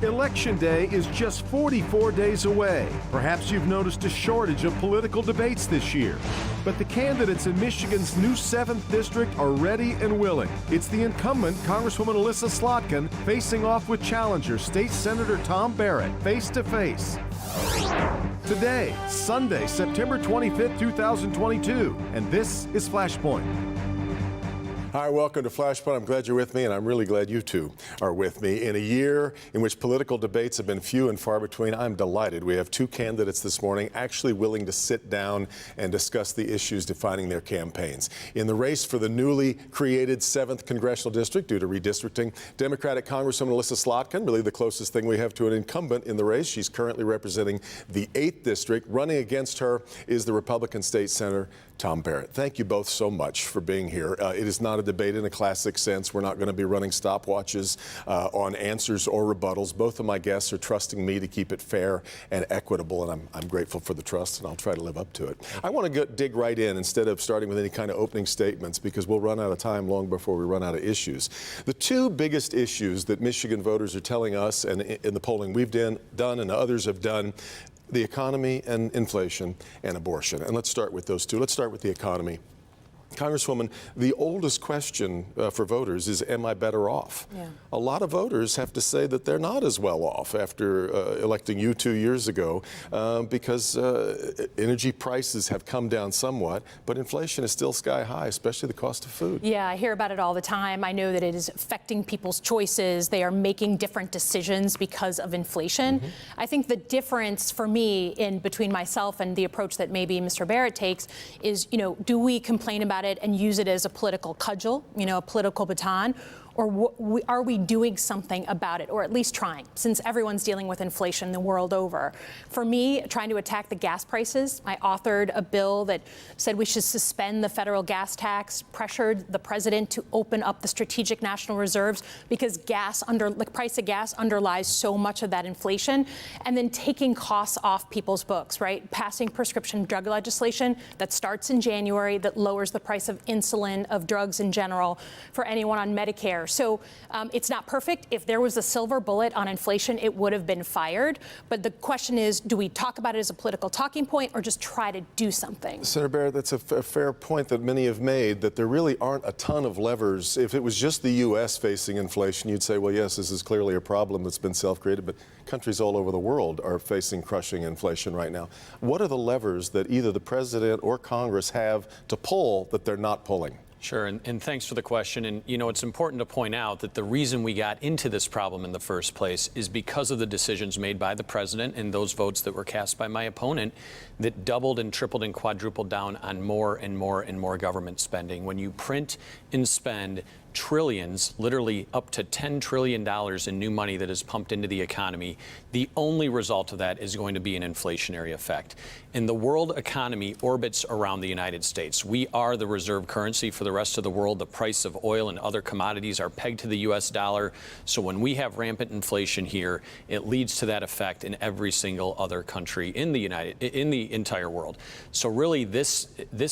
Election Day is just 44 days away. Perhaps you've noticed a shortage of political debates this year. But the candidates in Michigan's new 7th district are ready and willing. It's the incumbent, Congresswoman Elissa Slotkin, facing off with challenger State Senator Tom Barrett face to face. Today, Sunday, September 25th, 2022, and this is Flashpoint. Hi, welcome to Flashpoint. I'm glad you're with me, and I'm really glad you two are with me. In a year in which political debates have been few and far between, I'm delighted we have two candidates this morning actually willing to sit down and discuss the issues defining their campaigns. In the race for the newly created 7th Congressional District due to redistricting, Democratic Congresswoman Elissa Slotkin, really the closest thing we have to an incumbent in the race. She's currently representing the 8th District. Running against her is the Republican State Senator Tom Barrett. Thank you both so much for being here. It is not a debate in a classic sense. We're not going to be running stopwatches on answers or rebuttals. Both of my guests are trusting me to keep it fair and equitable, and I'm grateful for the trust, and I'll try to live up to it. I want to dig right in instead of starting with any kind of opening statements, because we'll run out of time long before we run out of issues. The two biggest issues that Michigan voters are telling us, and in the polling we've done and others have done, the economy and inflation and abortion. And let's start with those two. Let's start with the economy. Congresswoman, the oldest question for voters is, am I better off? Yeah. A lot of voters have to say that they're not as well off after electing you 2 years ago because energy prices have come down somewhat, but inflation is still sky high, especially the cost of food. Yeah, I hear about it all the time. I know that it is affecting people's choices. They are making different decisions because of inflation. Mm-hmm. I think the difference for me in between myself and the approach that maybe Mr. Barrett takes is, do we complain about it and use it as a political cudgel, a political baton, or are we doing something about it, or at least trying, since everyone's dealing with inflation the world over? For me, trying to attack the gas prices, I authored a bill that said we should suspend the federal gas tax, pressured the president to open up the strategic national reserves because the price of gas underlies so much of that inflation, and then taking costs off people's books, right? Passing prescription drug legislation that starts in January that lowers the price of insulin, of drugs in general, for anyone on Medicare. So it's not perfect. If there was a silver bullet on inflation, it would have been fired. But the question is, do we talk about it as a political talking point or just try to do something? Senator Barrett, that's a fair point that many have made, that there really aren't a ton of levers. If it was just the U.S. facing inflation, you'd say, well, yes, this is clearly a problem that's been self-created, but countries all over the world are facing crushing inflation right now. What are the levers that either the president or Congress have to pull that they're not pulling? Sure, and thanks for the question. And, it's important to point out that the reason we got into this problem in the first place is because of the decisions made by the president and those votes that were cast by my opponent that doubled and tripled and quadrupled down on more and more and more government spending. When you print and spend trillions, literally up to $10 trillion in new money that is pumped into the economy, the only result of that is going to be an inflationary effect. And the world economy orbits around the United States. We are the reserve currency for the rest of the world. The price of oil and other commodities are pegged to the U.S. dollar. So when we have rampant inflation here, it leads to that effect in every single other country in the entire world. So really, this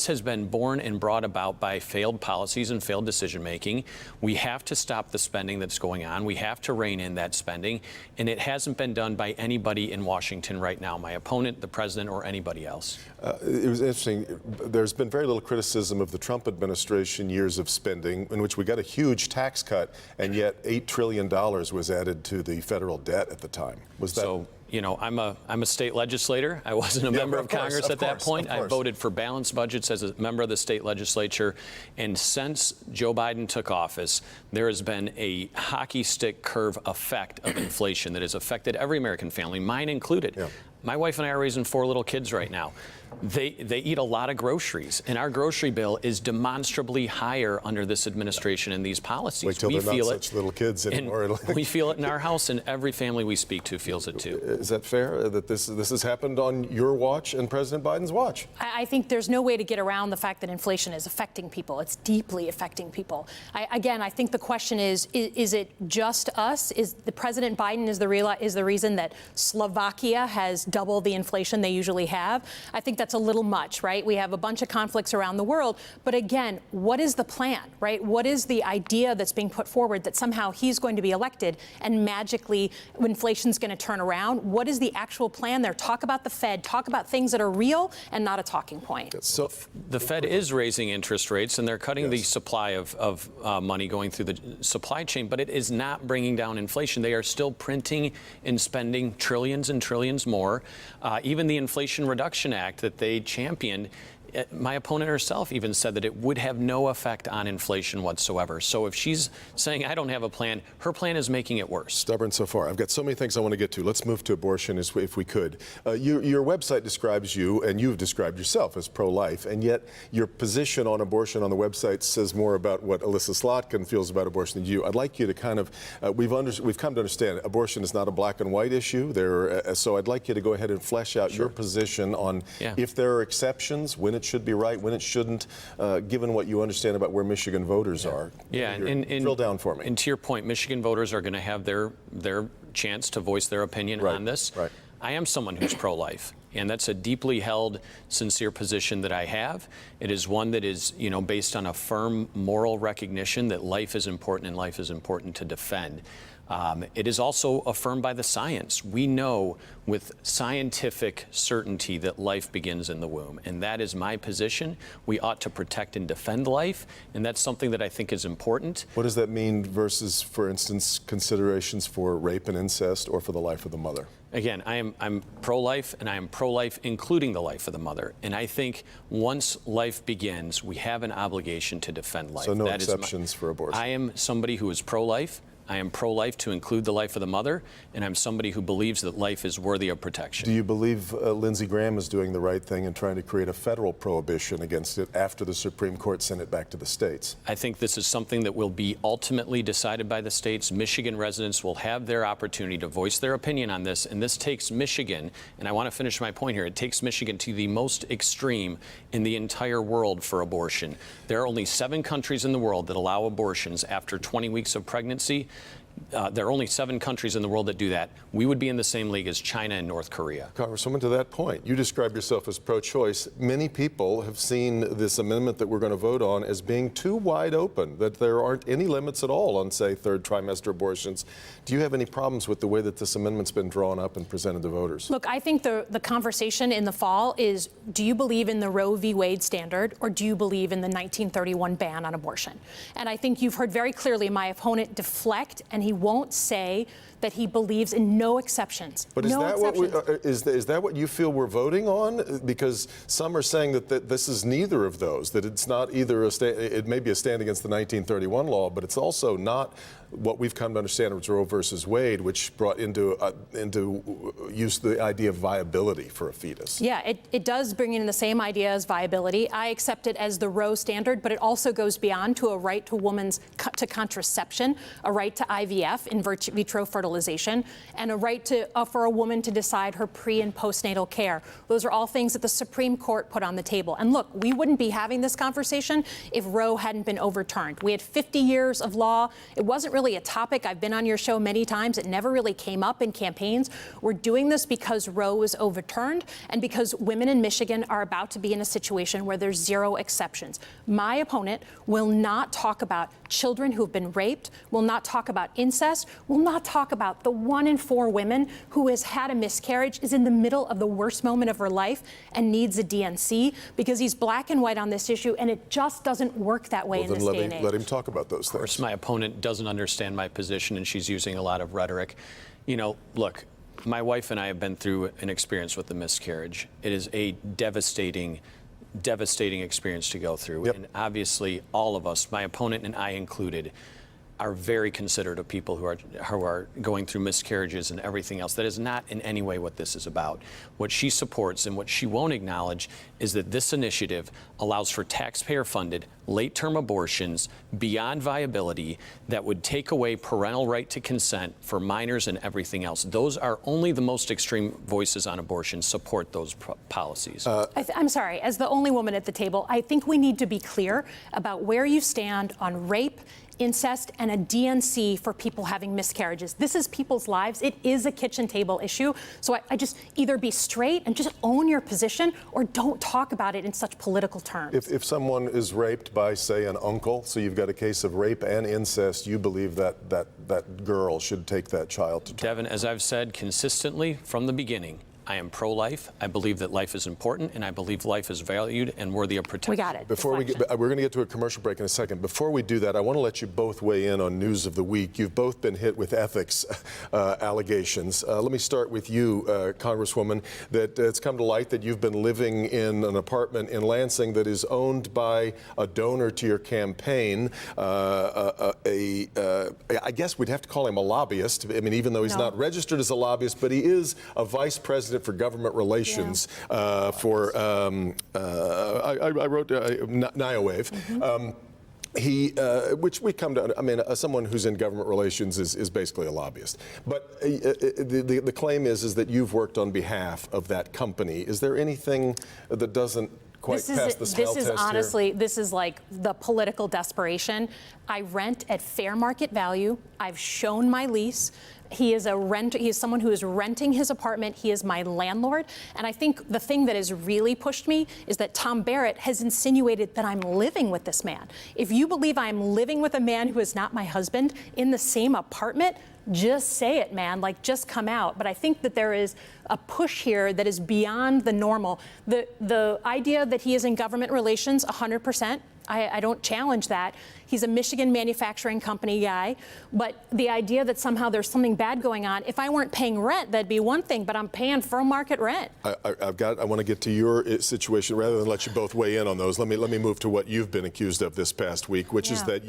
has been born and brought about by failed policies and failed decision making. We have to stop the spending that's going on. We have to rein in that spending. And it hasn't been done by anybody in Washington right now, my opponent, the president, or anybody else. It was interesting. There's been very little criticism of the Trump administration years of spending, in which we got a huge tax cut, and yet $8 trillion was added to the federal debt at the time. Was that... So, I'm a state legislator. I wasn't a member of Congress at that point. I voted for balanced budgets as a member of the state legislature. And since Joe Biden took office, there has been a hockey stick curve effect of inflation that has affected every American family, mine included. Yeah. My wife and I are raising 4 little kids right now. They eat a lot of groceries, and our grocery bill is demonstrably higher under this administration and these policies. Wait till they're not such little kids anymore. We feel it in our house, and every family we speak to feels it too. Is that fair, that this has happened on your watch and President Biden's watch? I think there's no way to get around the fact that inflation is affecting people. It's deeply affecting people. I think the question is it just us? Is the President Biden is the reason that Slovakia has double the inflation they usually have. I think that's a little much, right? We have a bunch of conflicts around the world. But again, what is the plan, right? What is the idea that's being put forward that somehow he's going to be elected and magically inflation's going to turn around? What is the actual plan there? Talk about the Fed, talk about things that are real and not a talking point. So the Fed is raising interest rates and they're cutting the supply of money going through the supply chain, but it is not bringing down inflation. They are still printing and spending trillions and trillions more. Even the Inflation Reduction Act that they championed, my opponent herself even said that it would have no effect on inflation whatsoever. So if she's saying I don't have a plan, her plan is making it worse. Stubborn so far. I've got so many things I want to get to. Let's move to abortion if we could. Your website describes you, and you've described yourself as pro-life, and yet your position on abortion on the website says more about what Alyssa Slotkin feels about abortion than you. I'd like you to kind of, we've come to understand abortion is not a black and white issue. So I'd like you to go ahead and flesh out your position on if there are exceptions, when it should be right, when it shouldn't, given what you understand about where Michigan voters are. Yeah, and drill down for me. And to your point, Michigan voters are going to have their chance to voice their opinion on this. Right. I am someone who's pro-life, and that's a deeply held, sincere position that I have. It is one that is, based on a firm moral recognition that life is important and life is important to defend. It is also affirmed by the science. We know with scientific certainty that life begins in the womb, and that is my position. We ought to protect and defend life, and that's something that I think is important. What does that mean versus, for instance, considerations for rape and incest or for the life of the mother? Again, I'm pro-life, and I am pro-life including the life of the mother. And I think once life begins, we have an obligation to defend life. So no exceptions for abortion. I am somebody who is pro-life. I am pro-life to include the life of the mother, and I'm somebody who believes that life is worthy of protection. Do you believe Lindsey Graham is doing the right thing in trying to create a federal prohibition against it after the Supreme Court sent it back to the states? I think this is something that will be ultimately decided by the states. Michigan residents will have their opportunity to voice their opinion on this, and this takes Michigan, and I want to finish my point here, it takes Michigan to the most extreme in the entire world for abortion. There are only 7 countries in the world that allow abortions after 20 weeks of pregnancy. There are only 7 countries in the world that do that. We would be in the same league as China and North Korea. Congresswoman, to that point, you describe yourself as pro-choice. Many people have seen this amendment that we're going to vote on as being too wide open, that there aren't any limits at all on, say, third trimester abortions. Do you have any problems with the way that this amendment's been drawn up and presented to voters? Look, I think the conversation in the fall is, do you believe in the Roe v. Wade standard, or do you believe in the 1931 ban on abortion? And I think you've heard very clearly my opponent deflect, and he won't say that he believes in no exceptions. But is that what you feel we're voting on? Because some are saying that this is neither of those, that it's not either it may be a stand against the 1931 law, but it's also not what we've come to understand as Roe versus Wade, which brought into use the idea of viability for a fetus. Yeah, it does bring in the same idea as viability. I accept it as the Roe standard, but it also goes beyond to a right to a woman's to contraception, a right to IVF, in vitro fertilization, and a right for a woman to decide her pre- and postnatal care. Those are all things that the Supreme Court put on the table. And look, we wouldn't be having this conversation if Roe hadn't been overturned. We had 50 years of law. It wasn't really a topic. I've been on your show many times. It never really came up in campaigns. We're doing this because Roe was overturned and because women in Michigan are about to be in a situation where there's 0 exceptions. My opponent will not talk about children who've been raped, will not talk about incest, will not talk about the 1 in 4 women who has had a miscarriage, is in the middle of the worst moment of her life and needs a DNC, because he's black and white on this issue, and it just doesn't work that way in this day and age. Let him talk about those things. Of course, my opponent doesn't understand my position, and she's using a lot of rhetoric. Look, my wife and I have been through an experience with the miscarriage. It is a devastating experience to go through. Yep. And obviously, all of us, my opponent and I included, are very considerate of people who are going through miscarriages and everything else. That is not in any way what this is about. What she supports and what she won't acknowledge is that this initiative allows for taxpayer-funded late-term abortions beyond viability that would take away parental right to consent for minors and everything else. Those are only the most extreme voices on abortion support those policies. I'm sorry, as the only woman at the table, I think we need to be clear about where you stand on rape, incest and a DNC for people having miscarriages. This is people's lives. It is a kitchen table issue. So I just either be straight and just own your position, or don't talk about it in such political terms. If someone is raped by, say, an uncle, so you've got a case of rape and incest, you believe that girl should take that child to term. Devin, as I've said consistently from the beginning, I am pro-life. I believe that life is important, and I believe life is valued and worthy of protection. We got it. We're going to get to a commercial break in a second. Before we do that, I want to let you both weigh in on news of the week. You've both been hit with ethics allegations. Let me start with you, Congresswoman, that it's come to light that you've been living in an apartment in Lansing that is owned by a donor to your campaign. I guess we'd have to call him a lobbyist. I mean, even though he's not registered as a lobbyist, but he is a vice president for government relations for, I wrote NIOWAVE. Which we come to, I mean, someone who's in government relations is basically a lobbyist. But the claim is that you've worked on behalf of that company. Is there anything that doesn't quite pass the smell test here? Honestly, this is like the political desperation. I rent at fair market value. I've shown my lease. He is someone who is renting his apartment. He is my landlord. And I think the thing that has really pushed me is that Tom Barrett has insinuated that I'm living with this man. If you believe I'm living with a man who is not my husband in the same apartment, just say it, man, like just come out. But I think that there is a push here that is beyond the normal. The idea that he is in government relations, 100%, I don't challenge that. He's a Michigan manufacturing company guy. But the idea that somehow there's something bad going on, if I weren't paying rent, that'd be one thing, but I'm paying full market rent. I want to get to your situation rather than let you both weigh in on those. Let me move to what you've been accused of this past week, which is that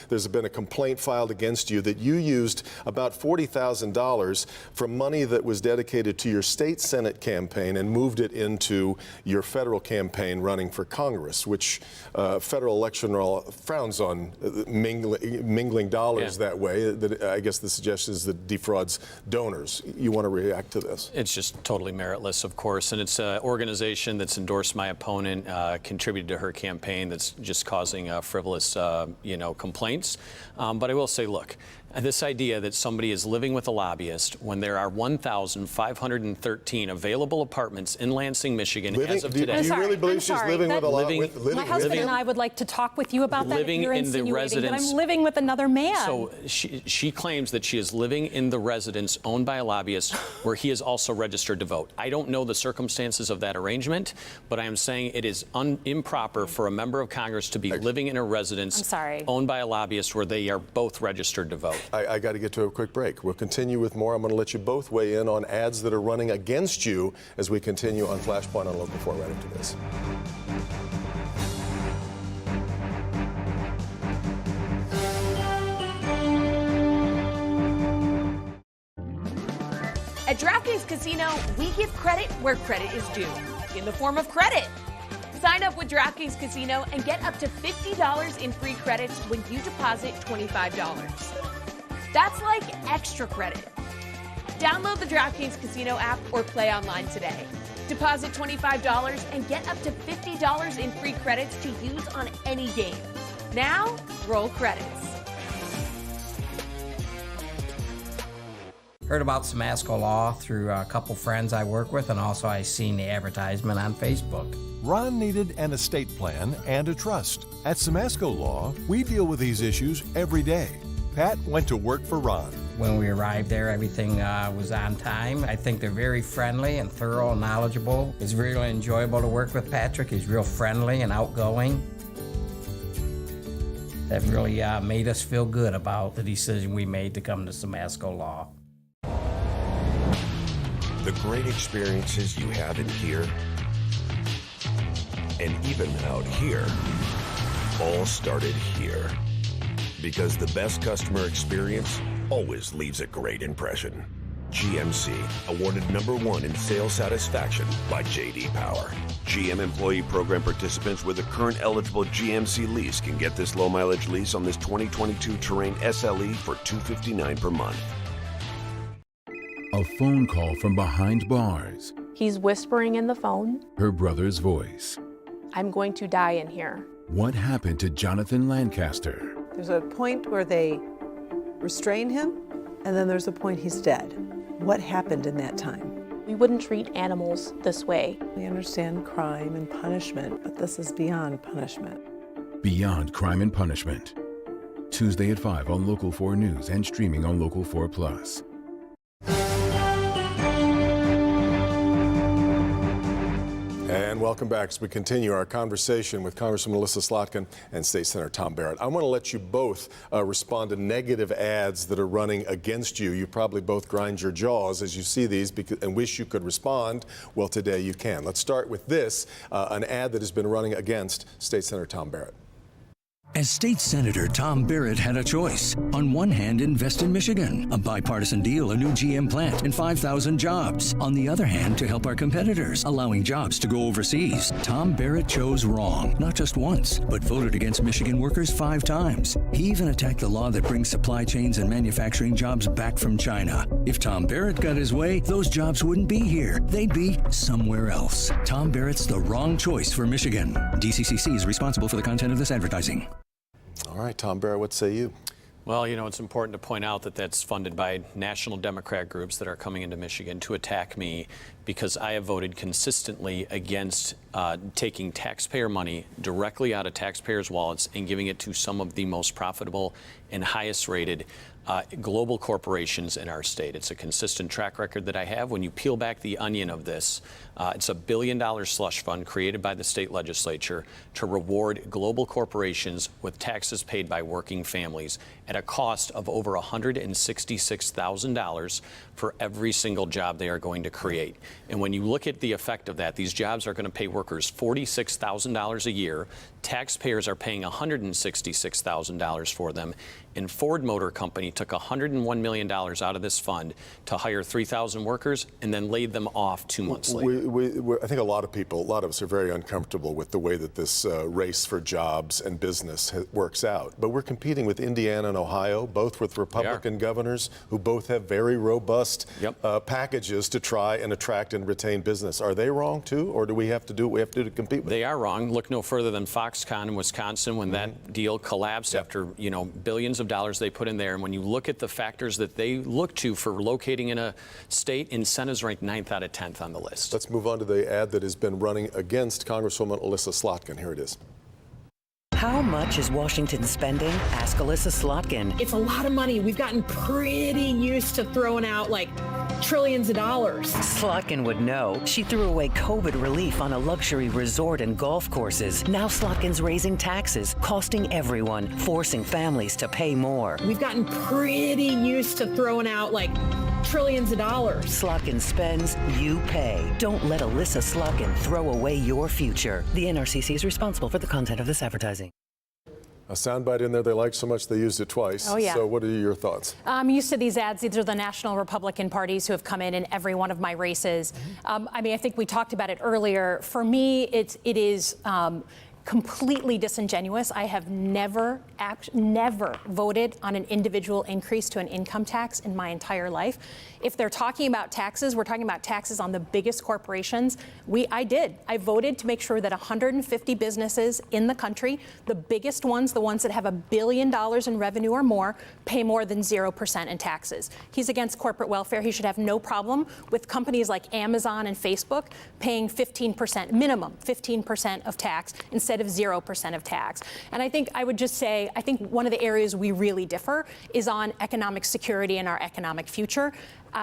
there's been a complaint filed against you that you used about $40,000 from money that was dedicated to your state Senate campaign and moved it into your federal campaign running for Congress, which federal election law frowns on mingling dollars that way. I guess the suggestion is that defrauds donors. You want to react to this? It's just totally meritless, of course, and it's an organization that's endorsed my opponent, contributed to her campaign, that's just causing frivolous, complaints. But I will say, look, this idea that somebody is living with a lobbyist when there are 1,513 available apartments in Lansing, Michigan as of today. Do you really believe she's living with a lobbyist? My husband and I would like to talk with you about that. Living You're in the insinuating residence. that I'm living with another man. So she claims that she is living in the residence owned by a lobbyist where he is also registered to vote. I don't know the circumstances of that arrangement, but I am saying it is improper for a member of Congress to be living in a residence owned by a lobbyist where they are both registered to vote. I got to get to a quick break. We'll continue with more. I'm going to let you both weigh in on ads that are running against you as we continue on Flashpoint on Local 4 right after this. At DraftKings Casino, we give credit where credit is due, in the form of credit. Sign up with DraftKings Casino and get up to $50 in free credits when you deposit $25. That's like extra credit. Download the DraftKings Casino app or play online today. Deposit $25 and get up to $50 in free credits to use on any game. Now, roll credits. Heard about Samasco Law through a couple friends I work with, and also I seen the advertisement on Facebook. Ron needed an estate plan and a trust. At Samasco Law, we deal with these issues every day. Pat went to work for Ron. When we arrived there, everything was on time. I think they're very friendly and thorough and knowledgeable. It's really enjoyable to work with Patrick. He's real friendly and outgoing. That really made us feel good about the decision we made to come to Samasco Law. The great experiences you have in here and even out here all started here. Because the best customer experience always leaves a great impression. GMC, awarded #1 in sales satisfaction by J.D. Power. GM employee program participants with a current eligible GMC lease can get this low mileage lease on this 2022 Terrain SLE for $259 per month. A phone call from behind bars. He's whispering in the phone. Her brother's voice. I'm going to die in here. What happened to Jonathan Lancaster? There's a point where they restrain him, and then there's a point he's dead. What happened in that time? We wouldn't treat animals this way. We understand crime and punishment, but this is beyond punishment. Beyond Crime and Punishment. Tuesday at 5 on Local 4 News and streaming on Local 4 Plus. And welcome back as we continue our conversation with Congresswoman Elissa Slotkin and State Senator Tom Barrett. I want to let you both respond to negative ads that are running against you. You probably both grind your jaws as you see these and wish you could respond. Well, today you can. Let's start with this, an ad that has been running against State Senator Tom Barrett. As state senator, Tom Barrett had a choice. On one hand, invest in Michigan, a bipartisan deal, a new GM plant, and 5,000 jobs. On the other hand, to help our competitors, allowing jobs to go overseas. Tom Barrett chose wrong, not just once, but voted against Michigan workers 5 times. He even attacked the law that brings supply chains and manufacturing jobs back from China. If Tom Barrett got his way, those jobs wouldn't be here. They'd be somewhere else. Tom Barrett's the wrong choice for Michigan. DCCC is responsible for the content of this advertising. All right, Tom Barrett, what say you? Well, you know, it's important to point out that that's funded by national Democrat groups that are coming into Michigan to attack me because I have voted consistently against taking taxpayer money directly out of taxpayers' wallets and giving it to some of the most profitable and highest rated global corporations in our state. It's a consistent track record that I have. When you peel back the onion of this, it's a $1 billion slush fund created by the state legislature to reward global corporations with taxes paid by working families at a cost of over $166,000 for every single job they are going to create. And when you look at the effect of that, these jobs are going to pay workers $46,000 a year. Taxpayers are paying $166,000 for them. And Ford Motor Company took $101 million out of this fund to hire 3,000 workers and then laid them off 2 months later. I think a lot of us are very uncomfortable with the way that this race for jobs and business works out. But we're competing with Indiana and Ohio, both with Republican governors who both have very robust packages to try and attract and retain business. Are they wrong too, or do we have to do what we have to do to compete with them? They are wrong. Look no further than Foxconn in Wisconsin when that deal collapsed after, you know, billions of dollars they put in there. And when you look at the factors that they look to for locating in a state, incentives ranked 9th out of 10th on the list. Let's move on to the ad that has been running against Congresswoman Elissa Slotkin. Here it is. How much is Washington spending? Ask Elissa Slotkin. It's a lot of money. We've gotten pretty used to throwing out like trillions of dollars. Slotkin would know. She threw away COVID relief on a luxury resort and golf courses. Now Slotkin's raising taxes, costing everyone, forcing families to pay more. We've gotten pretty used to throwing out like trillions of dollars. Slotkin spends, you pay. Don't let Elissa Slotkin throw away your future. The NRCC is responsible for the content of this advertising. A soundbite in there they like so much they used it twice. Oh, yeah. So what are your thoughts? I'm used to these ads. These are the national Republican parties who have come in every one of my races. I mean, I think we talked about it earlier. For me, it is completely disingenuous. I have never voted on an individual increase to an income tax in my entire life. If they're talking about taxes, we're talking about taxes on the biggest corporations. I voted to make sure that 150 businesses in the country, the biggest ones, the ones that have $1 billion in revenue or more, pay more than 0% in taxes. He's against corporate welfare. He should have no problem with companies like Amazon and Facebook paying 15%, minimum 15% of tax instead of 0% of tax. And I think I would just say, I think one of the areas we really differ is on economic security and our economic future.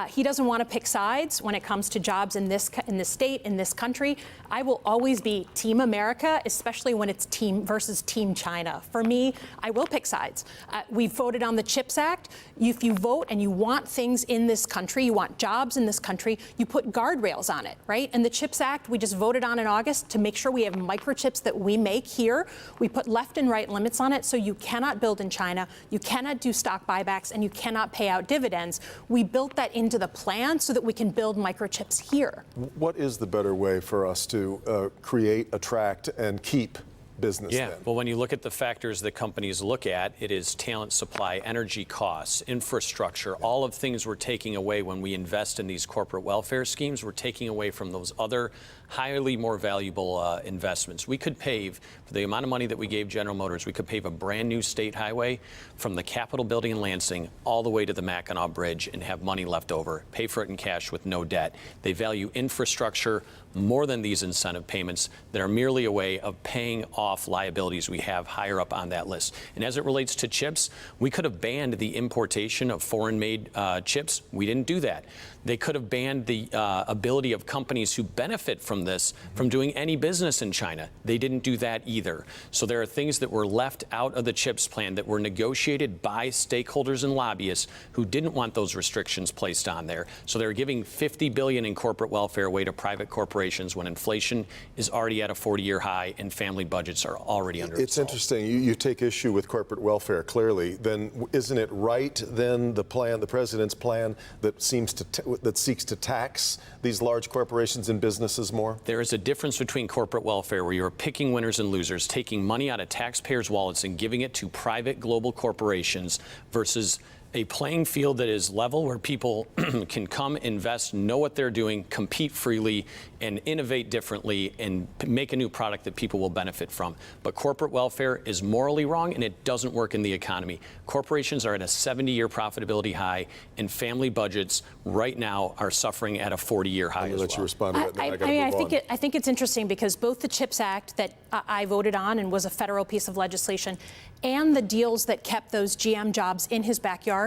He doesn't want to pick sides when it comes to jobs in this state, in this country. I will always be Team America, especially when it's team versus Team China. For me, I will pick sides. We voted on the CHIPS Act. If you vote and you want things in this country, you want jobs in this country, you put guardrails on it, right? And the CHIPS Act, we just voted on in August to make sure we have microchips that we make here. We put left and right limits on it, so you cannot build in China, you cannot do stock buybacks, and you cannot pay out dividends. We built that into the plan so that we can build microchips here. What is the better way for us to create, attract, and keep business Yeah, then? well, when you look at the factors that companies look at, it is talent supply, energy costs, infrastructure, all of things we're taking away when we invest in these corporate welfare schemes. We're taking away from those other highly more valuable investments. We could pave, for the amount of money that we gave General Motors, we could pave a brand new state highway from the Capitol building in Lansing all the way to the Mackinac Bridge and have money left over, pay for it in cash with no debt. They value infrastructure more than these incentive payments that are merely a way of paying off liabilities we have higher up on that list. And as it relates to chips, we could have banned the importation of foreign-made chips. We didn't do that. They could have banned the ability of companies who benefit from this from doing any business in China. They didn't do that either. So there are things that were left out of the CHIPS plan that were negotiated by stakeholders and lobbyists who didn't want those restrictions placed on there. So they're giving $50 billion in corporate welfare away to private corporations when inflation is already at a 40-year high and family budgets are already under It's assault. interesting. You take issue with corporate welfare, clearly. Then isn't it right, then, the president's plan that seeks to tax these large corporations and businesses more? There is a difference between corporate welfare, where you're picking winners and losers, taking money out of taxpayers' wallets and giving it to private global corporations, versus a playing field that is level, where people can come, invest, know what they're doing, compete freely, and innovate differently and make a new product that people will benefit from. But corporate welfare is morally wrong, and it doesn't work in the economy. Corporations are at a 70-year profitability high, and family budgets right now are suffering at a 40-year high. I'll let you respond to that. Then I gotta move on. I think it's interesting because both the CHIPS Act that I voted on and was a federal piece of legislation, and the deals that kept those GM jobs in his backyard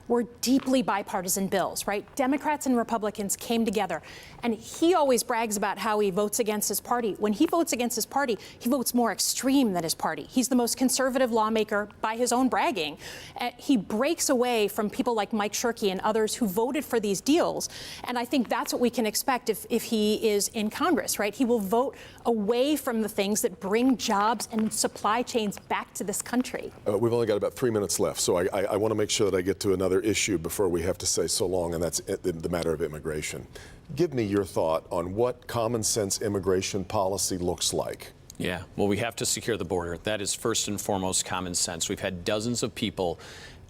were deeply bipartisan bills, right? Democrats and Republicans came together. And he always brags about how he votes against his party. When he votes against his party, he votes more extreme than his party. He's the most conservative lawmaker by his own bragging. He breaks away from people like Mike Shirkey and others who voted for these deals. And I think that's what we can expect if he is in Congress, right? He will vote away from the things that bring jobs and supply chains back to this country. We've only got about 3 minutes left, so I want to make sure that I get to another issue before we have to say so long, and that's the matter of immigration. Give me your thought on what common sense immigration policy looks like. Yeah, well, we have to secure the border. That is first and foremost common sense. We've had dozens of people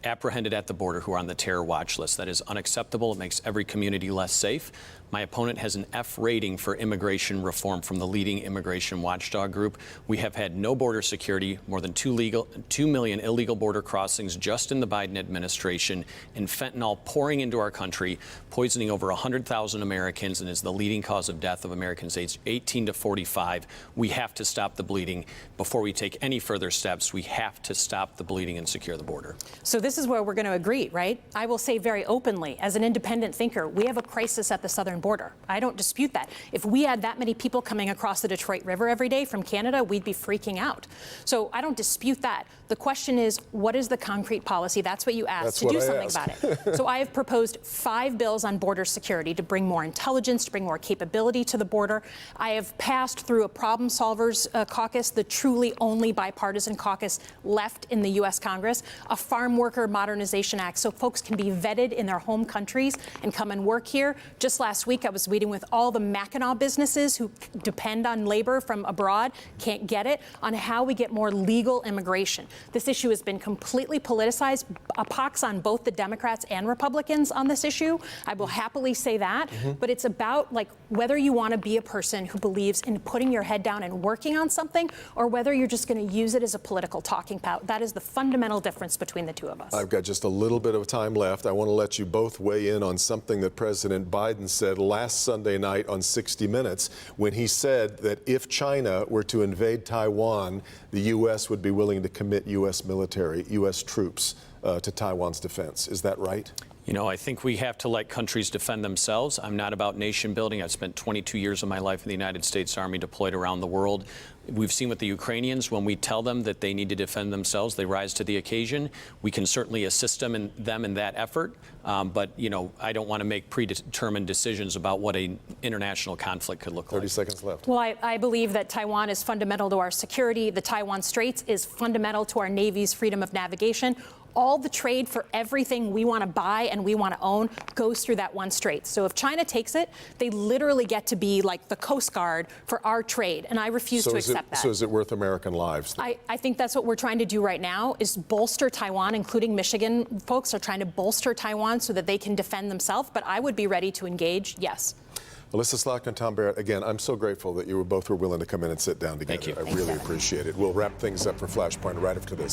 apprehended at the border who are on the terror watch list. That is unacceptable. It makes every community less safe. My opponent has an F rating for immigration reform from the leading immigration watchdog group. We have had no border security, more than 2 million illegal border crossings just in the Biden administration, and fentanyl pouring into our country, poisoning over 100,000 Americans, and is the leading cause of death of Americans aged 18 to 45. We have to stop the bleeding. Before we take any further steps, we have to stop the bleeding and secure the border. So this is where we're going to agree, right? I will say very openly, as an independent thinker, we have a crisis at the southern border. I don't dispute that. If we had that many people coming across the Detroit River every day from Canada, we'd be freaking out. So I don't dispute that. The question is, what is the concrete policy? That's what you asked, to do something about it. So I have proposed 5 bills on border security to bring more intelligence, to bring more capability to the border. I have passed through a problem solvers caucus, the truly only bipartisan caucus left in the U.S. Congress, a farm worker modernization act so folks can be vetted in their home countries and come and work here. Just last week, I was meeting with all the Mackinac businesses who depend on labor from abroad, can't get it, on how we get more legal immigration. This issue has been completely politicized, a pox on both the Democrats and Republicans on this issue. I will happily say that, but it's about whether you want to be a person who believes in putting your head down and working on something, or whether you're just going to use it as a political talking point. That is the fundamental difference between the two of us. I've got just a little bit of time left. I want to let you both weigh in on something that President Biden said last Sunday night on 60 Minutes, when he said that if China were to invade Taiwan, the U.S. would be willing to commit U.S. military, U.S. troops to Taiwan's defense. Is that right? You know, I think we have to let countries defend themselves. I'm not about nation building. I've spent 22 years of my life in the United States Army deployed around the world. We've seen with the Ukrainians, when we tell them that they need to defend themselves, they rise to the occasion. We can certainly assist them in that effort. But, you know, I don't want to make predetermined decisions about what an international conflict could look like. 30 seconds left. Well, I believe that Taiwan is fundamental to our security. The Taiwan Straits is fundamental to our Navy's freedom of navigation. all the trade for everything we want to buy and we want to own goes through that one strait. So if China takes it, they literally get to be like the Coast Guard for our trade, and I refuse to accept that. So is it worth American lives? I think that's what we're trying to do right now, is bolster Taiwan, including Michigan folks are trying to bolster Taiwan so that they can defend themselves, but I would be ready to engage, yes. Alyssa Slock and Tom Barrett, again, I'm so grateful that you both were willing to come in and sit down together. Thank you. I really appreciate it. We'll wrap things up for Flashpoint right after this.